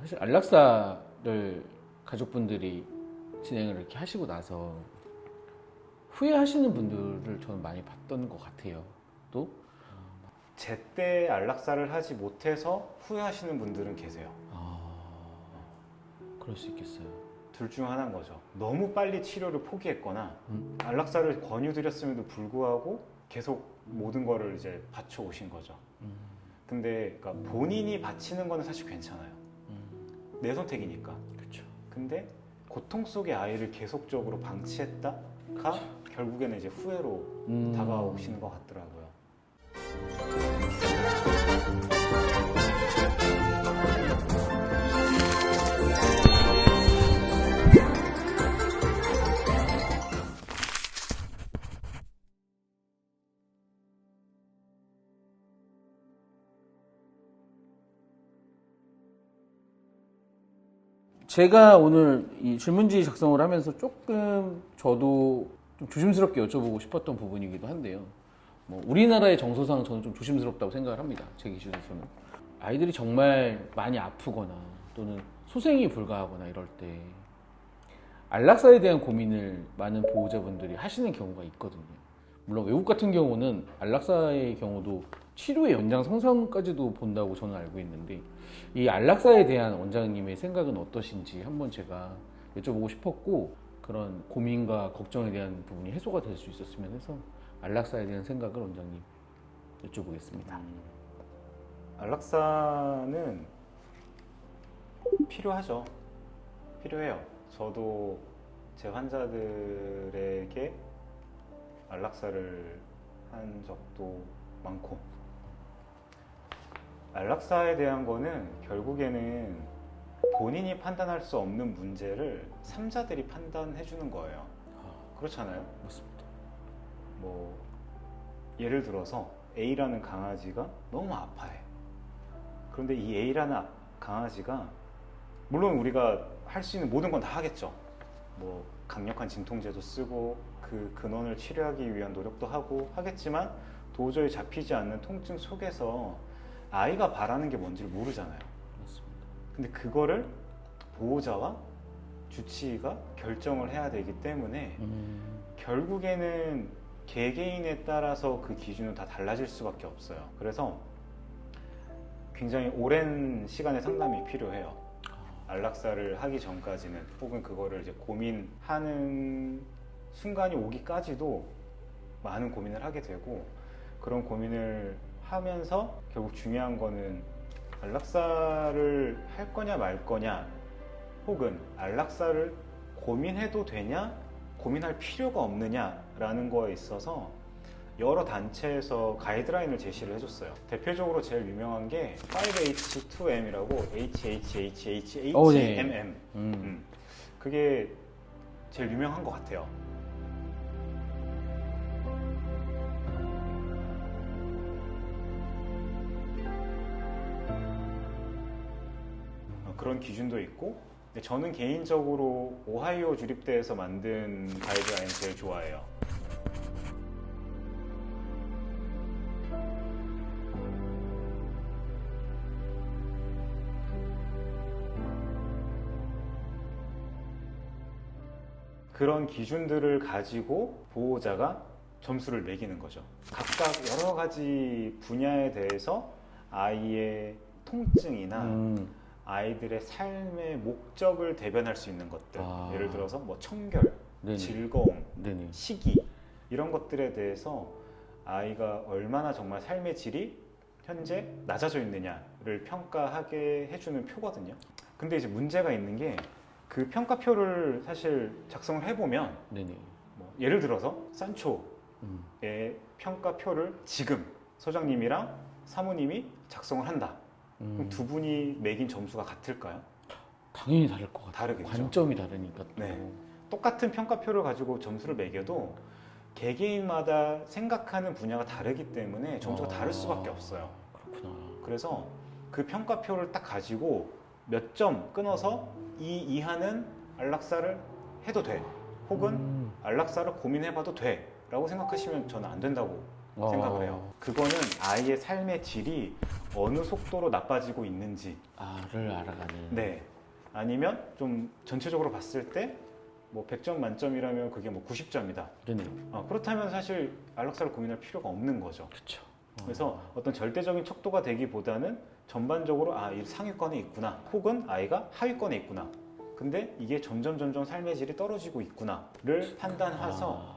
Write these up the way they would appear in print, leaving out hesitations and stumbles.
사실 안락사를 가족분들이 진행을 이렇게 하시고 나서 후회하시는 분들을 저는 많이 봤던 것 같아요. 또 제때 안락사를 하지 못해서 후회하시는 분들은 계세요. 그럴 수 있겠어요. 둘 중 하나인 거죠. 너무 빨리 치료를 포기했거나 안락사를 권유드렸음에도 불구하고 계속 모든 거를 이제 바쳐 오신 거죠. 근데 그러니까 본인이 바치는 거는 사실 괜찮아요. 내 선택이니까. 그렇죠. 근데 고통 속의 아이를 계속적으로 방치했다가 결국에는 이제 후회로 다가오시는 것 같더라고요. 제가 오늘 이 질문지 작성을 하면서 조금 저도 좀 조심스럽게 여쭤보고 싶었던 부분이기도 한데요. 뭐 우리나라의 정서상 저는 좀 조심스럽다고 생각을 합니다. 제 기준에서는. 아이들이 정말 많이 아프거나 또는 소생이 불가하거나 이럴 때 안락사에 대한 고민을 많은 보호자분들이 하시는 경우가 있거든요. 물론 외국 같은 경우는 안락사의 경우도 치료의 연장성상까지도 본다고 저는 알고 있는데 이 안락사에 대한 원장님의 생각은 어떠신지 한번 제가 여쭤보고 싶었고 그런 고민과 걱정에 대한 부분이 해소가 될 수 있었으면 해서 안락사에 대한 생각을 원장님 여쭤보겠습니다. 안락사는 필요하죠. 필요해요. 저도 제 환자들에게 안락사를 한 적도 많고 안락사에 대한 거는 결국에는 본인이 판단할 수 없는 문제를 삼자들이 판단해 주는 거예요. 그렇잖아요? 맞습니다. 뭐 예를 들어서 A라는 강아지가 너무 아파해. 그런데 이 A라는 강아지가 물론 우리가 할 수 있는 모든 건 다 하겠죠. 뭐 강력한 진통제도 쓰고 그 근원을 치료하기 위한 노력도 하고 하겠지만 도저히 잡히지 않는 통증 속에서 아이가 바라는 게 뭔지를 모르잖아요. 맞습니다. 근데 그거를 보호자와 주치의가 결정을 해야 되기 때문에 결국에는 개개인에 따라서 그 기준은 다 달라질 수밖에 없어요. 그래서 굉장히 오랜 시간의 상담이 필요해요. 안락사를 하기 전까지는 혹은 그거를 이제 고민하는 순간이 오기까지도 많은 고민을 하게 되고 그런 고민을 하면서 결국 중요한 거는 안락사를 할 거냐 말 거냐 혹은 안락사를 고민해도 되냐 고민할 필요가 없느냐라는 거에 있어서 여러 단체에서 가이드라인을 제시를 해줬어요. 대표적으로 제일 유명한 게 5H2M이라고 HHHHHMM 그게 제일 유명한 것 같아요. 그런 기준도 있고 근데 저는 개인적으로 오하이오 주립대에서 만든 가이드라인 제일 좋아해요. 그런 기준들을 가지고 보호자가 점수를 매기는 거죠. 각각 여러 가지 분야에 대해서 아이의 통증이나 아이들의 삶의 목적을 대변할 수 있는 것들 예를 들어서 뭐 청결, 네네. 즐거움, 네네. 시기 이런 것들에 대해서 아이가 얼마나 정말 삶의 질이 현재 낮아져 있느냐를 평가하게 해주는 표거든요. 근데 이제 문제가 있는 게 그 평가표를 사실 작성을 해보면 네네. 뭐 예를 들어서 산초의 평가표를 지금 소장님이랑 사모님이 작성을 한다. 그럼 두 분이 매긴 점수가 같을까요? 당연히 다를 것 같아요. 다르겠죠. 관점이 다르니까 또. 네. 똑같은 평가표를 가지고 점수를 매겨도 개개인마다 생각하는 분야가 다르기 때문에 점수가 다를 수밖에 없어요. 그렇구나. 그래서 그 평가표를 딱 가지고 몇 점 끊어서 이 이하는 안락사를 해도 돼. 혹은 안락사를 고민해봐도 돼. 라고 생각하시면 저는 안 된다고 생각을 해요. 그거는 아이의 삶의 질이 어느 속도로 나빠지고 있는지, 를 알아가는. 네. 아니면 좀 전체적으로 봤을 때 뭐 100점 만점이라면 그게 뭐 90점이다. 그러네요. 그렇다면 사실 안락사를 고민할 필요가 없는 거죠. 그렇죠. 그래서 어떤 절대적인 척도가 되기보다는 전반적으로 이 상위권에 있구나, 혹은 아이가 하위권에 있구나. 근데 이게 점점 삶의 질이 떨어지고 있구나를 판단해서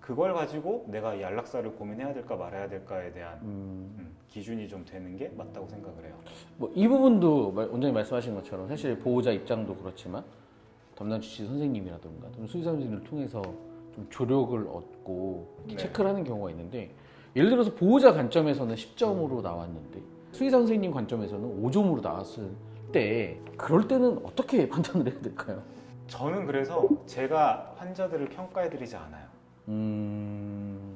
그걸 가지고 내가 이 안락사를 고민해야 될까 말아야 될까에 대한 기준이 좀 되는 게 맞다고 생각을 해요. 뭐 이 부분도 원장님 말씀하신 것처럼 사실 보호자 입장도 그렇지만 담당 주치 선생님이라든가 수의사 선생님을 통해서 좀 조력을 얻고 네. 체크를 하는 경우가 있는데, 예를 들어서 보호자 관점에서는 10점으로 나왔는데 수의사 선생님 관점에서는 5점으로 나왔을 때, 그럴 때는 어떻게 판단을 해야 될까요? 저는 그래서 제가 환자들을 평가해드리지 않아요.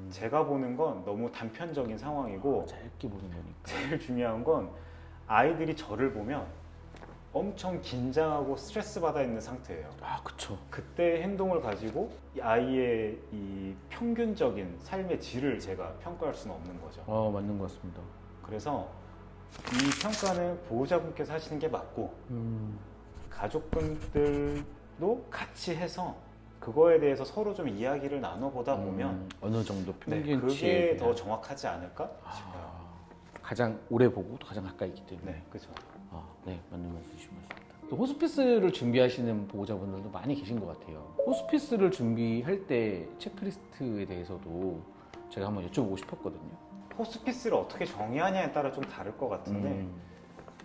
제가 보는 건 너무 단편적인 상황이고, 짧게 보는 거니까. 제일 중요한 건 아이들이 저를 보면 엄청 긴장하고 스트레스 받아 있는 상태예요. 그쵸. 그때 행동을 가지고 이 아이의 이 평균적인 삶의 질을 제가 평가할 수는 없는 거죠. 맞는 것 같습니다. 그래서 이 평가는 보호자분께서 하시는 게 맞고, 가족분들도 같이 해서 그거에 대해서 서로 좀 이야기를 나눠보다 보면 어느 정도 네, 평균치에 그게 더 정확하지 않을까 싶어요. 가장 오래 보고 또 가장 가까이 있기 때문에. 네, 그렇죠. 네, 맞는 말씀이신 것 같습니다. 또 호스피스를 준비하시는 보호자분들도 많이 계신 것 같아요. 호스피스를 준비할 때 체크리스트에 대해서도 제가 한번 여쭤보고 싶었거든요. 호스피스를 어떻게 정의하냐에 따라 좀 다를 것 같은데,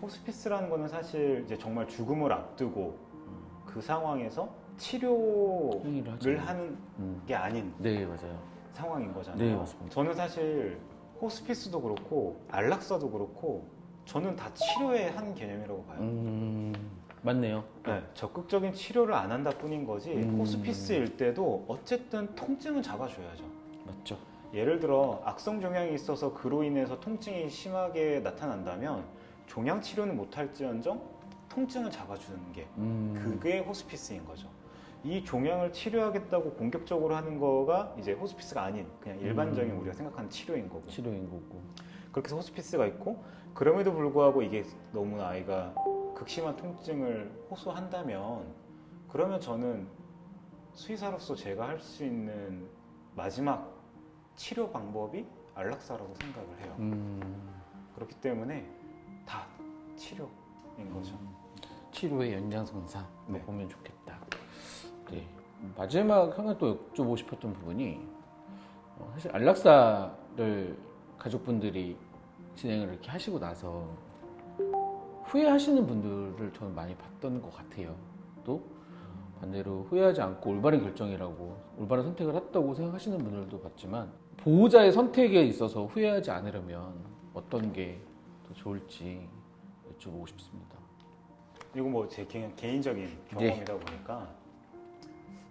호스피스라는 거는 사실 이제 정말 죽음을 앞두고 그 상황에서 치료를 하는 게 아닌 네, 맞아요. 상황인 거잖아요. 네, 맞습니다. 저는 사실 호스피스도 그렇고 안락사도 그렇고 저는 다 치료의 한 개념이라고 봐요. 맞네요. 네, 적극적인 치료를 안 한다 뿐인 거지, 호스피스일 때도 어쨌든 통증은 잡아줘야죠. 맞죠. 예를 들어 악성 종양이 있어서 그로 인해서 통증이 심하게 나타난다면 종양 치료는 못할지언정 통증을 잡아주는 게 그게 호스피스인 거죠. 이 종양을 치료하겠다고 공격적으로 하는 거가 이제 호스피스가 아닌 그냥 일반적인 우리가 생각하는 치료인 거고. 치료인 거고. 그렇게 해서 호스피스가 있고, 그럼에도 불구하고 이게 너무 아이가 극심한 통증을 호소한다면, 그러면 저는 수의사로서 제가 할 수 있는 마지막 치료 방법이 안락사라고 생각을 해요. 그렇기 때문에 다 치료인 거죠. 치료의 연장선상 네. 보면 좋겠다. 네. 마지막 하나 또 여쭤보고 싶었던 부분이, 사실 안락사를 가족분들이 진행을 이렇게 하시고 나서 후회하시는 분들을 저는 많이 봤던 것 같아요. 또 반대로 후회하지 않고 올바른 결정이라고, 올바른 선택을 했다고 생각하시는 분들도 봤지만, 보호자의 선택에 있어서 후회하지 않으려면 어떤 게 더 좋을지 여쭤보고 싶습니다. 이거 뭐 제 개인적인 경험이다 보니까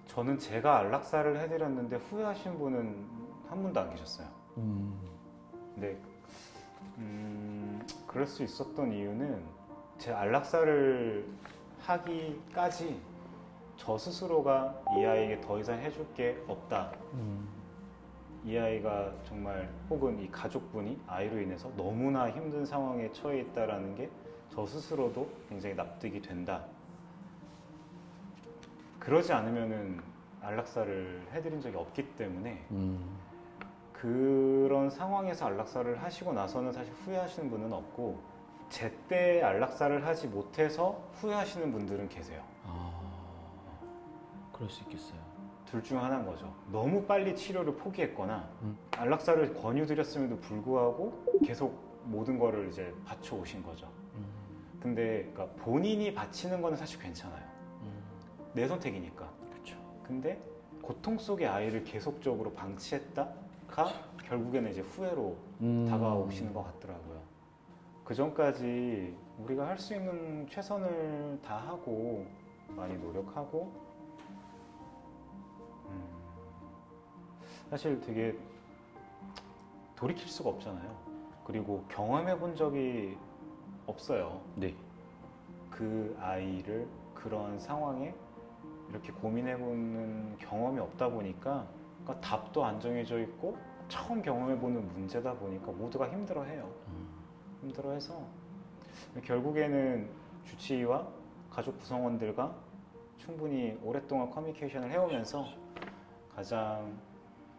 저는 제가 안락사를 해드렸는데 후회하신 분은 한 분도 안 계셨어요. 근데 그럴 수 있었던 이유는 제 안락사를 하기까지 저 스스로가 이 아이에게 더 이상 해줄 게 없다. 이 아이가 정말, 혹은 이 가족분이 아이로 인해서 너무나 힘든 상황에 처해 있다라는 게 저 스스로도 굉장히 납득이 된다. 그러지 않으면은 안락사를 해드린 적이 없기 때문에 그런 상황에서 안락사를 하시고 나서는 사실 후회하시는 분은 없고, 제때 안락사를 하지 못해서 후회하시는 분들은 계세요. 그럴 수 있겠어요. 둘 중 하나인 거죠. 너무 빨리 치료를 포기했거나 안락사를 권유드렸음에도 불구하고 계속 모든 거를 이제 바쳐오신 거죠. 근데 그러니까 본인이 바치는 거는 사실 괜찮아요. 내 선택이니까. 그렇죠. 근데 고통 속의 아이를 계속적으로 방치했다가 결국에는 이제 후회로 다가오시는 것 같더라고요. 그 전까지 우리가 할 수 있는 최선을 다하고 많이 노력하고, 사실 되게 돌이킬 수가 없잖아요. 그리고 경험해 본 적이 없어요. 네. 그 아이를 그런 상황에 이렇게 고민해 보는 경험이 없다 보니까, 그러니까 답도 안 정해져 있고 처음 경험해보는 문제다 보니까 모두가 힘들어해요. 힘들어해서 결국에는 주치의와 가족 구성원들과 충분히 오랫동안 커뮤니케이션을 해오면서 가장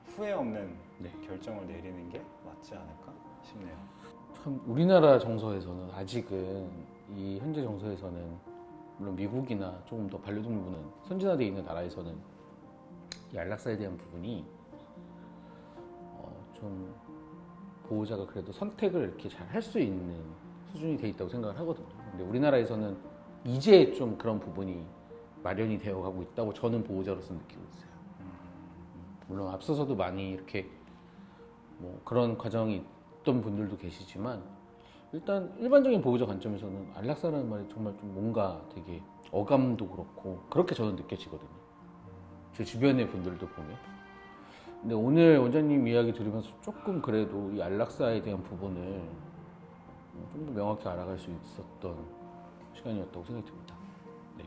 후회 없는 네. 결정을 내리는 게 맞지 않을까 싶네요. 참 우리나라 정서에서는 아직은 이 현재 정서에서는 물론 미국이나 조금 더 반려동물부는 선진화되어 있는 나라에서는 이 안락사에 대한 부분이 좀 보호자가 그래도 선택을 이렇게 잘 할 수 있는 수준이 돼 있다고 생각을 하거든요. 근데 우리나라에서는 이제 좀 그런 부분이 마련이 되어 가고 있다고 저는 보호자로서 느끼고 있어요. 물론 앞서서도 많이 이렇게 뭐 그런 과정이 있던 분들도 계시지만 일단 일반적인 보호자 관점에서는 안락사라는 말이 정말 좀 뭔가 되게 어감도 그렇고 그렇게 저는 느껴지거든요. 제 주변의 분들도 보면. 근데 오늘 원장님 이야기 들으면서 조금 그래도 이 안락사에 대한 부분을 좀 더 명확히 알아갈 수 있었던 시간이었다고 생각이 듭니다. 네.